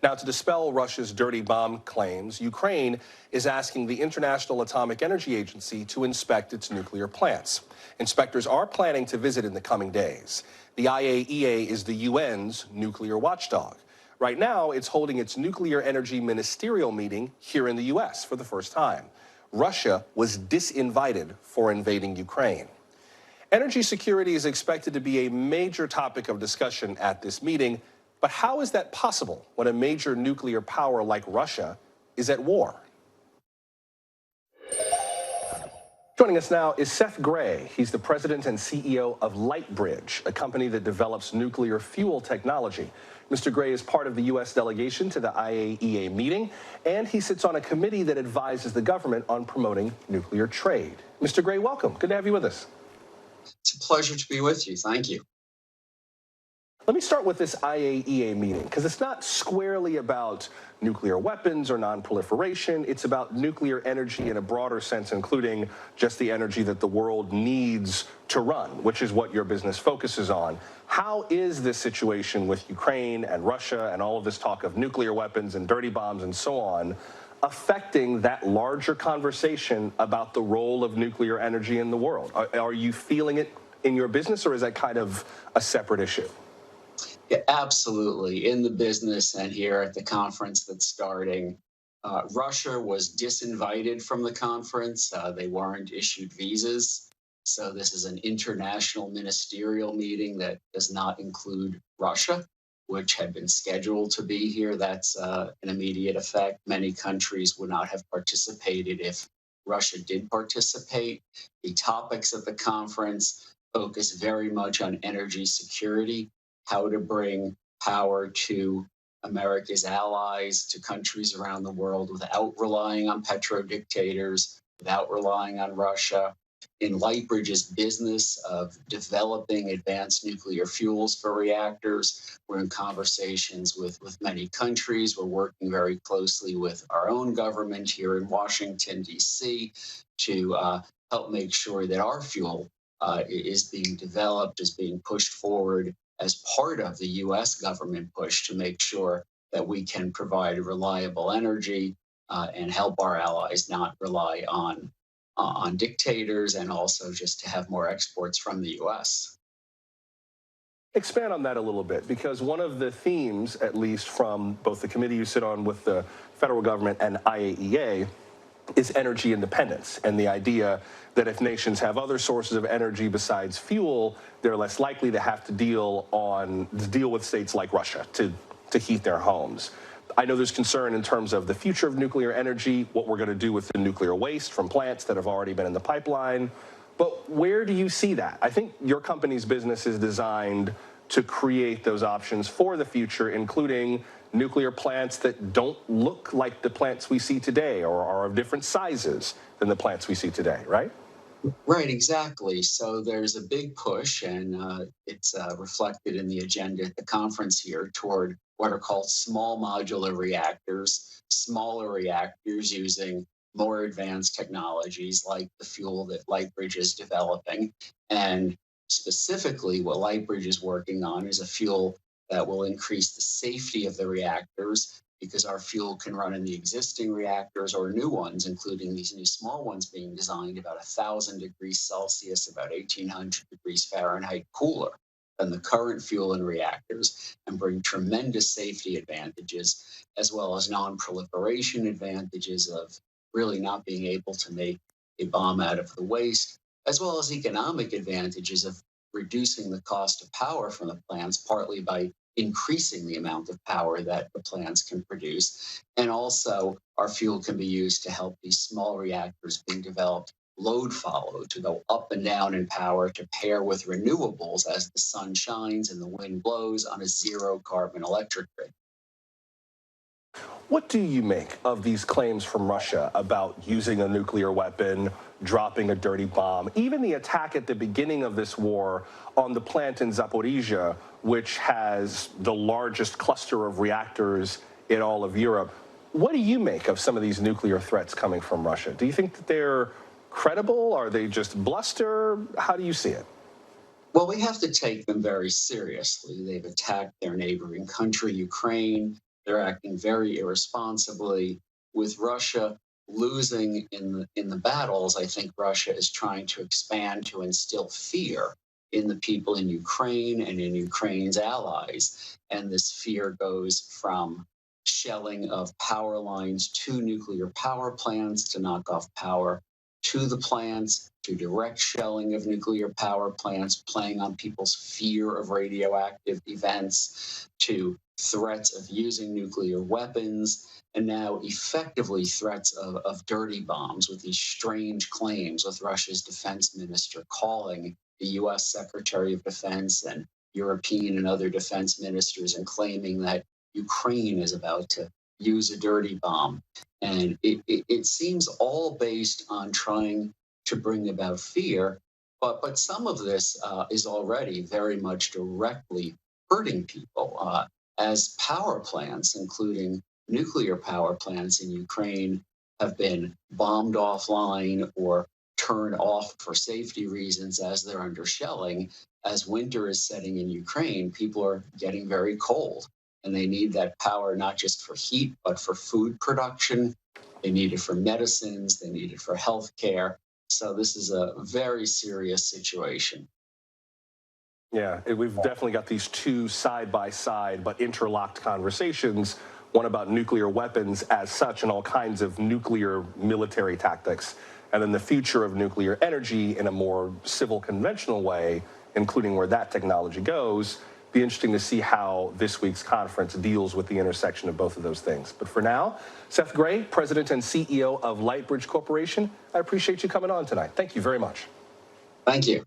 Now, to dispel Russia's dirty bomb claims, Ukraine is asking the International Atomic Energy Agency to inspect its nuclear plants. Inspectors are planning to visit in the coming days. The IAEA is the UN's nuclear watchdog. Right now, it's holding its nuclear energy ministerial meeting here in the U.S. for the first time. Russia was disinvited for invading Ukraine. Energy security is expected to be a major topic of discussion at this meeting, but how is that possible when a major nuclear power like Russia is at war? Joining us now is Seth Grae. He's the president and CEO of Lightbridge, a company that develops nuclear fuel technology. Mr. Grae is part of the U.S. delegation to the IAEA meeting, and he sits on a committee that advises the government on promoting nuclear trade. Mr. Grae, welcome. Good to have you with us. It's a pleasure to be with you. Thank you. Let me start with this IAEA meeting, because it's not squarely about nuclear weapons or non-proliferation. It's about nuclear energy in a broader sense, including just the energy that the world needs to run, which is what your business focuses on. How is this situation with Ukraine and Russia and all of this talk of nuclear weapons and dirty bombs and so on affecting that larger conversation about the role of nuclear energy in the world? Are you feeling it in your business, or is that kind of a separate issue? Yeah, absolutely. In the business and here at the conference that's starting, Russia was disinvited from the conference. They weren't issued visas. So this is an international ministerial meeting that does not include Russia, which had been scheduled to be here. That's an immediate effect. Many countries would not have participated if Russia did participate. The topics of the conference focus very much on energy security, how to bring power to America's allies, to countries around the world without relying on petrodictators, without relying on Russia. In Lightbridge's business of developing advanced nuclear fuels for reactors, we're in conversations with many countries. We're working very closely with our own government here in Washington, D.C., to help make sure that our fuel is being developed, is being pushed forward as part of the U.S. government push to make sure that we can provide reliable energy and help our allies not rely on dictators, and also just to have more exports from the U.S. Expand on that a little bit, because one of the themes, at least from both the committee you sit on with the federal government and IAEA, is energy independence, and the idea that if nations have other sources of energy besides fuel, they're less likely to have to deal with states like Russia to heat their homes. I know there's concern in terms of the future of nuclear energy, what we're going to do with the nuclear waste from plants that have already been in the pipeline. But where do you see that? I think your company's business is designed to create those options for the future, including nuclear plants that don't look like the plants we see today or are of different sizes than the plants we see today, right? Right, exactly. So there's a big push, and it's reflected in the agenda at the conference here, toward what are called small modular reactors, smaller reactors using more advanced technologies like the fuel that Lightbridge is developing. And specifically, what Lightbridge is working on is a fuel that will increase the safety of the reactors, because our fuel can run in the existing reactors or new ones, including these new small ones being designed about 1,000 degrees Celsius, about 1,800 degrees Fahrenheit cooler than the current fuel in reactors, and bring tremendous safety advantages, as well as non-proliferation advantages of really not being able to make a bomb out of the waste, as well as economic advantages of reducing the cost of power from the plants, partly by increasing the amount of power that the plants can produce. And also, our fuel can be used to help these small reactors being developed load follow, to go up and down in power, to pair with renewables as the sun shines and the wind blows on a zero carbon electric grid. What do you make of these claims from Russia about using a nuclear weapon, dropping a dirty bomb, even the attack at the beginning of this war on the plant in Zaporizhia, which has the largest cluster of reactors in all of Europe? What do you make of some of these nuclear threats coming from Russia? Do you think that they're credible? Are they just bluster? How do you see it? Well, we have to take them very seriously. They've attacked their neighboring country, Ukraine. They're acting very irresponsibly. With Russia losing in the battles, I think Russia is trying to expand to instill fear in the people in Ukraine and in Ukraine's allies. And this fear goes from shelling of power lines to nuclear power plants to knock off power to the plants, to direct shelling of nuclear power plants, playing on people's fear of radioactive events, to threats of using nuclear weapons, and now effectively threats of dirty bombs with these strange claims, with Russia's defense minister calling the US Secretary of Defense and European and other defense ministers and claiming that Ukraine is about to use a dirty bomb. And it seems all based on trying to bring about fear. But some of this is already very much directly hurting people. As power plants, including nuclear power plants in Ukraine, have been bombed offline or turned off for safety reasons as they're under shelling, as winter is setting in Ukraine, people are getting very cold. And they need that power not just for heat, but for food production. They need it for medicines. They need it for healthcare. So this is a very serious situation. Yeah, we've definitely got these two side-by-side but interlocked conversations, one about nuclear weapons as such and all kinds of nuclear military tactics, and then the future of nuclear energy in a more civil, conventional way, including where that technology goes. Be interesting to see how this week's conference deals with the intersection of both of those things. But for now, Seth Grae, President and CEO of Lightbridge Corporation, I appreciate you coming on tonight. Thank you very much. Thank you.